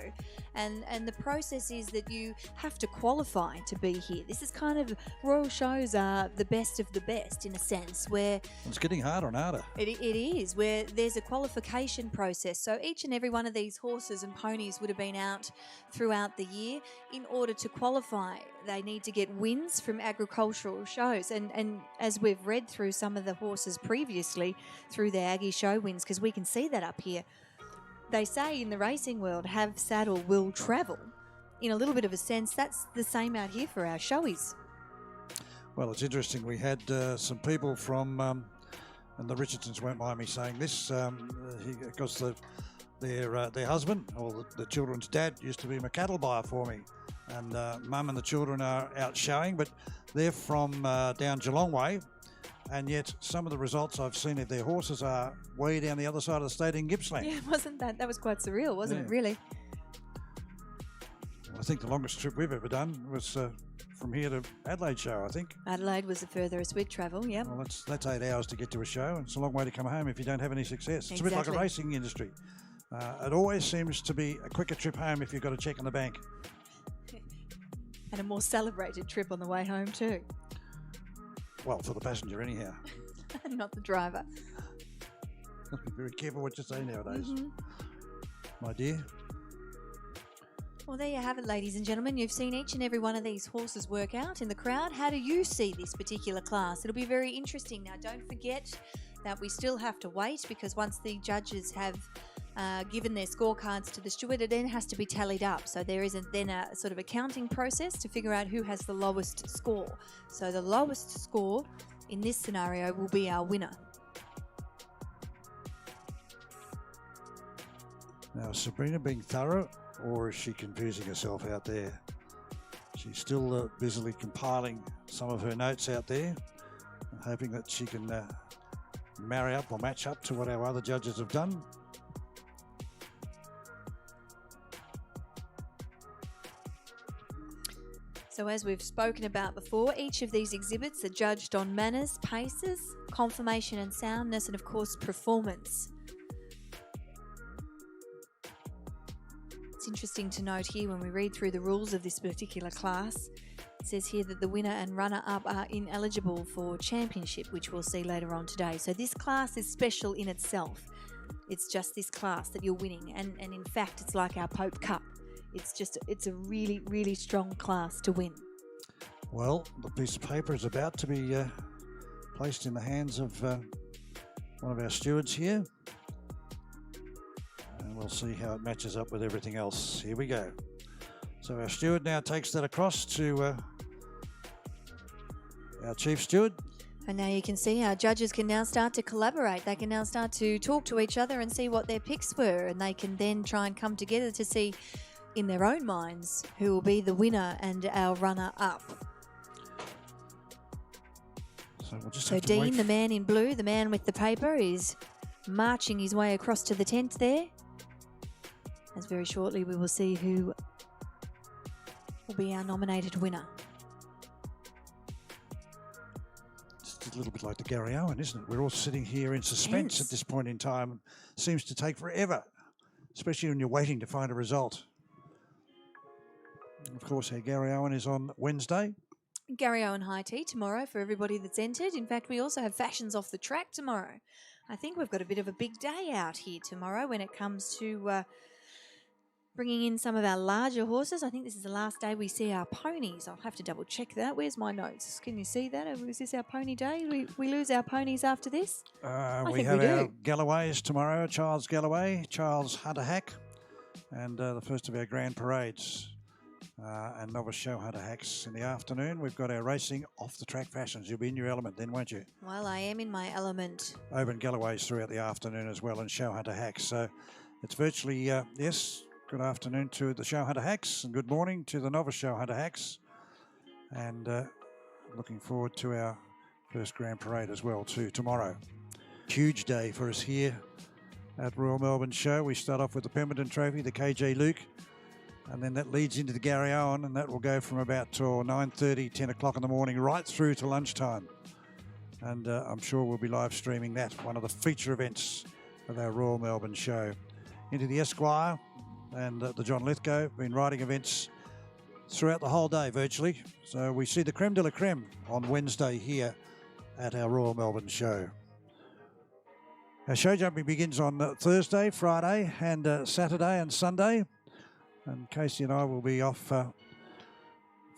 And the process is that you have to qualify to be here. This is kind of, royal shows are the best of the best in a sense, where... It's getting harder and harder. It is, where there's a qualification process. So each and every one of these horses and ponies would have been out throughout the year. In order to qualify, they need to get wins from agricultural shows. And as we've read through some of the horses previously through their Aggie show wins, because we can see that up here, they say in the racing world, have saddle, will travel. In a little bit of a sense, that's the same out here for our showies. Well, it's interesting. We had some people from, and the Richardsons won't mind me saying this, because their husband, or the children's dad, used to be a cattle buyer for me. And Mum and the children are out showing, but they're from down Geelong way. And yet some of the results I've seen of their horses are way down the other side of the state in Gippsland. Yeah, wasn't that? That was quite surreal, wasn't it, really? Well, I think the longest trip we've ever done was from here to Adelaide show, I think. Adelaide was the furthest we'd travel, yeah. Well, that's 8 hours to get to a show, and it's a long way to come home if you don't have any success. It's a bit like a racing industry. It always seems to be a quicker trip home if you've got a cheque in the bank. And a more celebrated trip on the way home too. Well, for the passenger anyhow. Not the driver. Be very careful what you say nowadays, my dear. Well, there you have it, ladies and gentlemen. You've seen each and every one of these horses work out in the crowd. How do you see this particular class? It'll be very interesting. Now, don't forget that we still have to wait, because once the judges have given their scorecards to the steward, it then has to be tallied up. So there is then a sort of a counting process to figure out who has the lowest score. So the lowest score in this scenario will be our winner. Now, is Sabrina being thorough, or is she confusing herself out there? She's still busily compiling some of her notes out there, hoping that she can marry up or match up to what our other judges have done. So as we've spoken about before, each of these exhibits are judged on manners, paces, conformation and soundness, and of course performance. It's interesting to note here when we read through the rules of this particular class, It says here that the winner and runner-up are ineligible for championship, which we'll see later on today. So this class is special in itself. It's just this class that you're winning. And in fact, it's like our Pope Cup. It's a really, really strong class to win. Well, the piece of paper is about to be placed in the hands of one of our stewards here. And we'll see how it matches up with everything else. Here we go. So our steward now takes that across to our chief steward. And now you can see our judges can now start to collaborate. They can now start to talk to each other and see what their picks were. And they can then try and come together to see in their own minds who will be the winner and our runner-up. So we'll just So Dean, the man in blue, the man with the paper, is marching his way across to the tent there. As very shortly we will see who will be our nominated winner. It's a little bit like the Gary Owen, isn't it? We're all sitting here in suspense at this point in time. It seems to take forever, especially when you're waiting to find a result. And of course, our Gary Owen is on Wednesday. Gary Owen High Tea tomorrow for everybody that's entered. In fact, we also have Fashions Off the Track tomorrow. I think we've got a bit of a big day out here tomorrow when it comes to bringing in some of our larger horses. I think this is the last day we see our ponies. I'll have to double check that. Where's my notes? Can you see that? Is this our pony day? We lose our ponies after this? We have our Galloways tomorrow. Charles Galloway, Charles Hunter Hack, and the first of our grand parades. And novice show hunter hacks in the afternoon. We've got our racing off the track fashions. You'll be in your element then, won't you? Well, I am in my element. Open Galloways throughout the afternoon as well, and show hunter hacks. So it's virtually, yes, good afternoon to the show hunter hacks and good morning to the novice show hunter hacks. And looking forward to our first grand parade as well too tomorrow. Huge day for us here at Royal Melbourne Show. We start off with the Pemberton Trophy, the KJ Luke. And then that leads into the Gary Owen, and that will go from about 9:30, 10 o'clock in the morning, right through to lunchtime. And I'm sure we'll be live streaming that, one of the feature events of our Royal Melbourne Show. Into the Esquire and the John Lithgow, been riding events throughout the whole day virtually. So we see the creme de la creme on Wednesday here at our Royal Melbourne Show. Our show jumping begins on Thursday, Friday and Saturday and Sunday. And Casey and I will be off for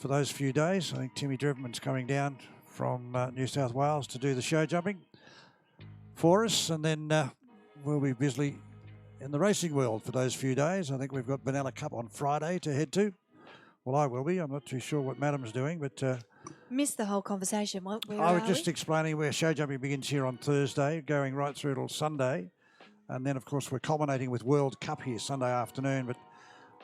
those few days. I think Timmy Drevenman's coming down from New South Wales to do the show jumping for us. And then we'll be busy in the racing world for those few days. I think we've got Benalla Cup on Friday to head to. Well, I will be. I'm not too sure what Madam's doing, but... Missed the whole conversation. Where I was just explaining where show jumping begins here on Thursday, going right through till Sunday. And then, of course, we're culminating with World Cup here Sunday afternoon, but...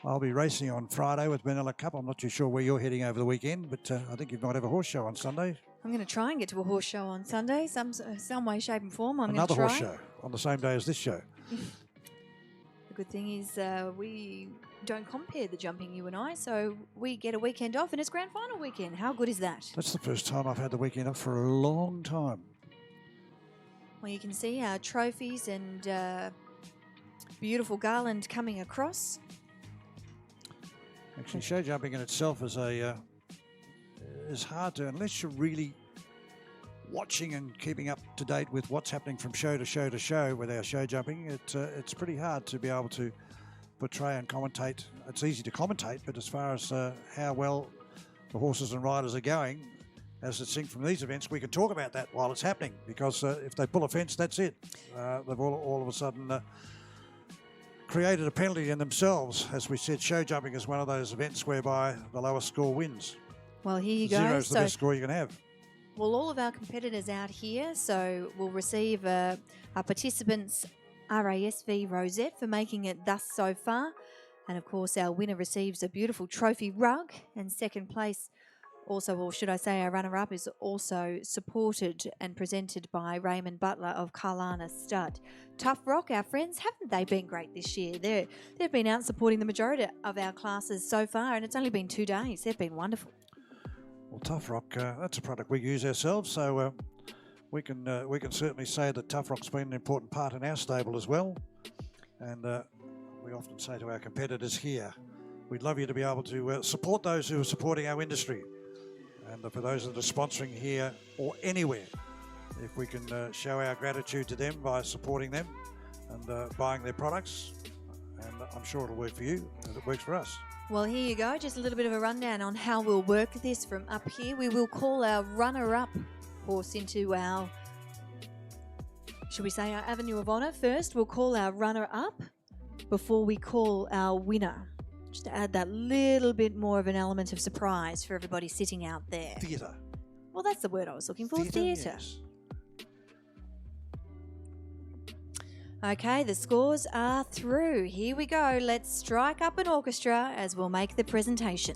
I'll be racing on Friday with Benalla Cup. I'm not too sure where you're heading over the weekend, but I think you might have a horse show on Sunday. I'm going to try and get to a horse show on Sunday, some way, shape and form. Another horse show on the same day as this show. The good thing is we don't compare the jumping, you and I, so we get a weekend off and it's grand final weekend. How good is that? That's the first time I've had the weekend off for a long time. Well, you can see our trophies and beautiful garland coming across. Actually, show jumping in itself is hard to, unless you're really watching and keeping up to date with what's happening from show to show to show with our show jumping. It's pretty hard to be able to portray and commentate. It's easy to commentate, but as far as how well the horses and riders are going, as it's seen from these events, we can talk about that while it's happening, because if they pull a fence, that's it. They've all of a sudden created a penalty in themselves. As we said, show jumping is one of those events whereby the lowest score wins. Well, here you go. Zero's the best score you can have. Well, all of our competitors out here, so we'll receive our participants' RASV rosette for making it thus so far. And of course, our winner receives a beautiful trophy rug, and second place also, or should I say our runner-up, is also supported and presented by Raymond Butler of Carlana Stud. Tough Rock, our friends, haven't they been great this year? They've been out supporting the majority of our classes so far, and it's only been 2 days. They've been wonderful. Well, Tough Rock, that's a product we use ourselves, so we can certainly say that Tough Rock's been an important part in our stable as well. And we often say to our competitors here, we'd love you to be able to support those who are supporting our industry. And for those that are sponsoring here or anywhere, if we can show our gratitude to them by supporting them and buying their products, and I'm sure it'll work for you as it works for us. Well, here you go. Just a little bit of a rundown on how we'll work this from up here. We will call our runner-up horse into our, should we say, our avenue of honour first. We'll call our runner-up before we call our winner, just to add that little bit more of an element of surprise for everybody sitting out there. Theatre. Well, that's the word I was looking for, theatre. Yes. Okay, the scores are through. Here we go. Let's strike up an orchestra as we'll make the presentation.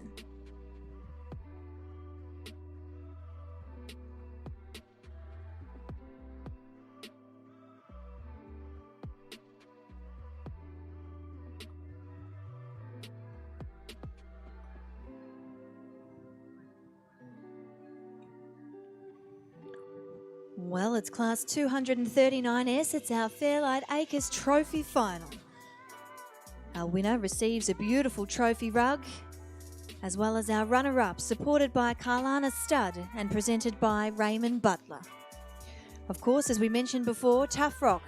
Well, it's Class 239S. It's our Fairlight Acres Trophy Final. Our winner receives a beautiful trophy rug, as well as our runner-up, supported by Carlana Stud and presented by Raymond Butler. Of course, as we mentioned before, Tough Rock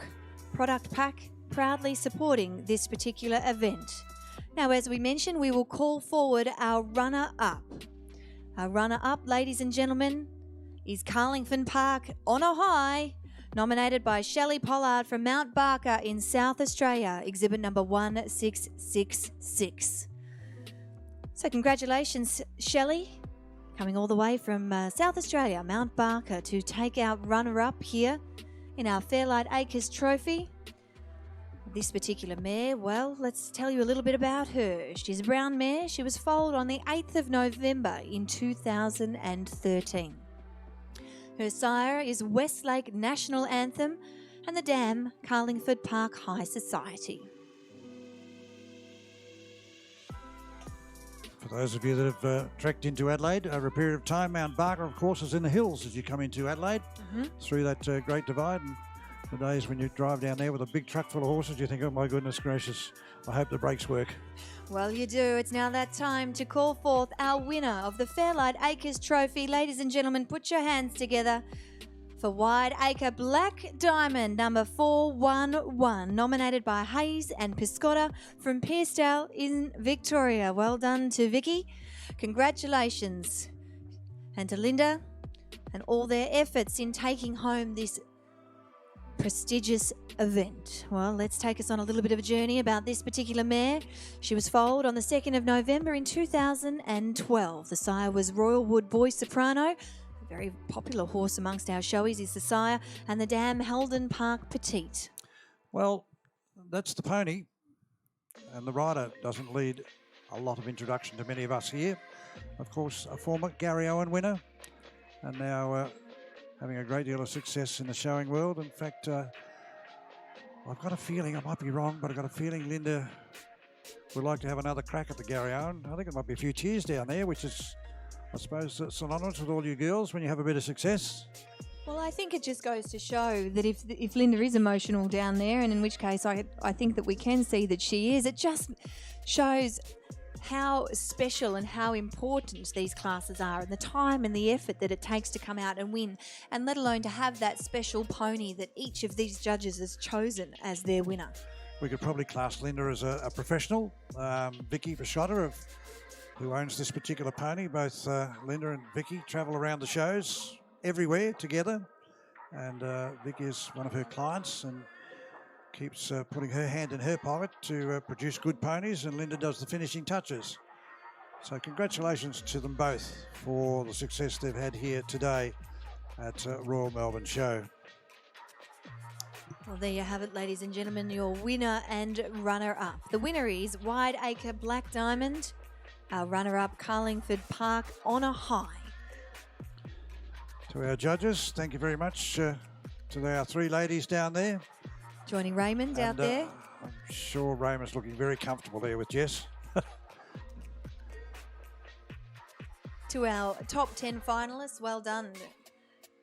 Product Pack proudly supporting this particular event. Now, as we mentioned, we will call forward our runner-up. Our runner-up, ladies and gentlemen, is Carlingford Park On a High, nominated by Shelley Pollard from Mount Barker in South Australia, exhibit number 1666. So congratulations, Shelley, coming all the way from South Australia, Mount Barker, to take out runner-up here in our Fairlight Acres Trophy. This particular mare, well, let's tell you a little bit about her. She's a brown mare. She was foaled on the 8th of November in 2013. Her sire is Westlake National Anthem and the dam Carlingford Park High Society. For those of you that have trekked into Adelaide over a period of time, Mount Barker, of course, is in the hills as you come into Adelaide through that Great Divide. And the days when you drive down there with a big truck full of horses, you think, oh my goodness gracious, I hope the brakes work. Well, you do. It's now that time to call forth our winner of the Fairlight Acres Trophy. Ladies and gentlemen, put your hands together for Wide Acre Black Diamond, number 411, nominated by Hayes and Piscotta from Pearsdale in Victoria. Well done to Vicky. Congratulations. And to Linda and all their efforts in taking home this prestigious event. Well, let's take us on a little bit of a journey about this particular mare. She was foaled on the 2nd of November in 2012. The sire was Royal Wood Boy Soprano. A very popular horse amongst our showies is the sire, and the dam Heldon Park Petite. Well, that's the pony, and the rider doesn't need a lot of introduction to many of us here. Of course, a former Gary Owen winner, and now having a great deal of success in the showing world. In fact, I've got a feeling, I might be wrong, but I've got a feeling Linda would like to have another crack at the Gary Owen. I think it might be a few cheers down there, which is, I suppose, synonymous with all you girls when you have a bit of success. Well, I think it just goes to show that if Linda is emotional down there, and in which case I think that we can see that she is, it just shows how special and how important these classes are, and the time and the effort that it takes to come out and win, and let alone to have that special pony that each of these judges has chosen as their winner. We could probably class Linda as a professional. Vicky Piscotta, who owns this particular pony, both Linda and Vicky travel around the shows everywhere together, and Vicky is one of her clients and keeps putting her hand in her pocket to produce good ponies, and Linda does the finishing touches. So congratulations to them both for the success they've had here today at Royal Melbourne Show. Well, there you have it, ladies and gentlemen, your winner and runner-up. The winner is Wide Acre Black Diamond. Our runner-up, Carlingford Park On a High. To our judges, thank you very much to our three ladies down there. Joining Raymond out there. I'm sure Raymond's looking very comfortable there with Jess. To our top 10 finalists, well done,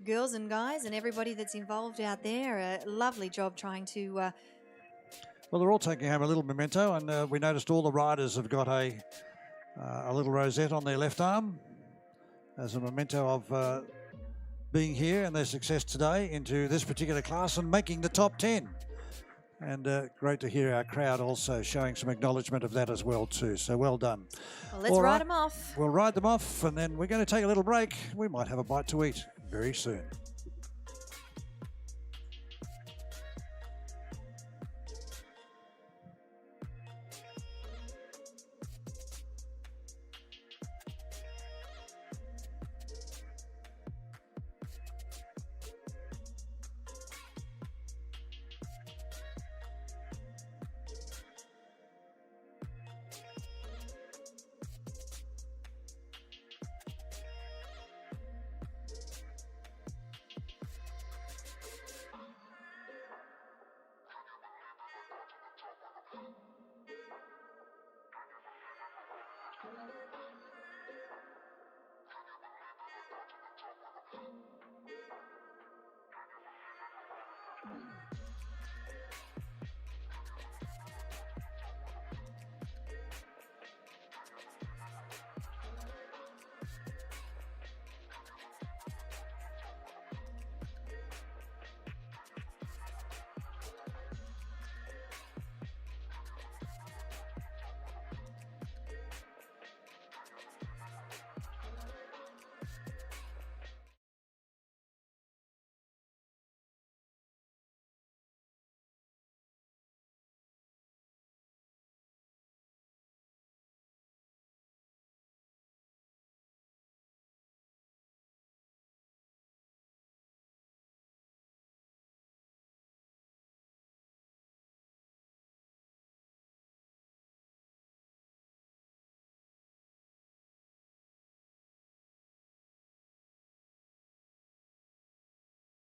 girls and guys, and everybody that's involved out there. A lovely job trying to... Well, they're all taking home a little memento, and we noticed all the riders have got a little rosette on their left arm. as a memento of being here and their success today into this particular class and making the top 10. And great to hear our crowd also showing some acknowledgement of that as well too. So well done. Well, let's ride them off. We'll ride them off, and then we're going to take a little break. We might have a bite to eat very soon.